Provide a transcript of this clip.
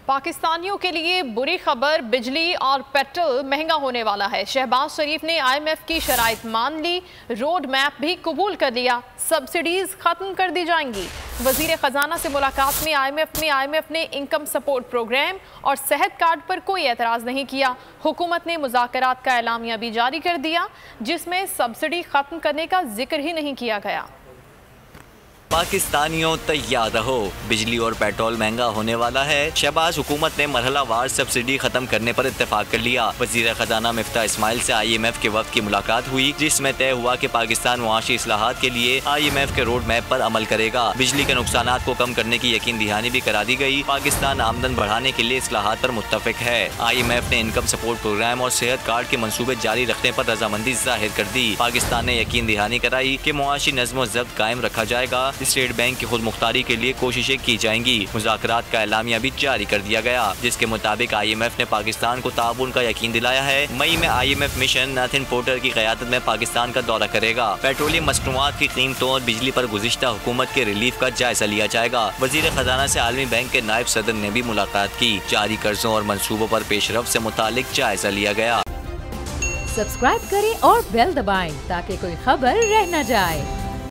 पाकिस्तानियों के लिए बुरी खबर, बिजली और पेट्रोल महंगा होने वाला है। शहबाज शरीफ ने IMF की शराइत मान ली, रोड मैप भी कबूल कर लिया, सब्सिडीज खत्म कर दी जाएंगी। वजीर खजाना से मुलाकात में IMF ने इनकम सपोर्ट प्रोग्राम और सेहत कार्ड पर कोई एतराज़ नहीं किया। हुकूमत ने मुज़ाकरात का एलामिया भी जारी कर दिया, जिसमें सब्सिडी खत्म करने का जिक्र ही नहीं किया गया। पाकिस्तानियों तैयार रहो, बिजली और पेट्रोल महंगा होने वाला है। शहबाज हुकूमत ने मरहलावार सब्सिडी खत्म करने पर इत्तेफाक कर लिया। वजीर खजाना मिफ्ता इस्माइल से IMF के वक्त की मुलाकात हुई, जिसमें तय हुआ कि पाकिस्तान मुआशी इस्लाहात के लिए IMF के रोड मैप पर अमल करेगा। बिजली के नुकसानात को कम करने की यकीन दहानी भी करा दी गई। पाकिस्तान आमदन बढ़ाने के लिए इस्लाहात पर मुत्तफिक है। IMF ने इनकम सपोर्ट प्रोग्राम और सेहत कार्ड के मनसूबे जारी रखने पर रजामंदी जाहिर कर दी। पाकिस्तान ने यकीन दहानी कराई कि मुआशी नज़्म ज़ब्त कायम रखा जाएगा। स्टेट बैंक की खुद मुख्तारी के लिए कोशिशें की जाएंगी। मुज़ाकरात का एलामिया भी जारी कर दिया गया, जिसके मुताबिक IMF ने पाकिस्तान को ताउन का यकीन दिलाया है। मई में IMF मिशन नाथिन पोर्टर की क़यादत में पाकिस्तान का दौरा करेगा। पेट्रोलियम मसनूआत की कीमतों और बिजली पर गुज़िश्ता हुकूमत के रिलीफ का जायजा लिया जाएगा। वजीर खजाना से आलमी बैंक के नायब सदर ने भी मुलाकात की। जारी कर्जों और मनसूबों पर पेशरफ से मुतालिक जायजा लिया गया। सब्सक्राइब करें और बेल दबाएं ताकि कोई खबर रह न जाए।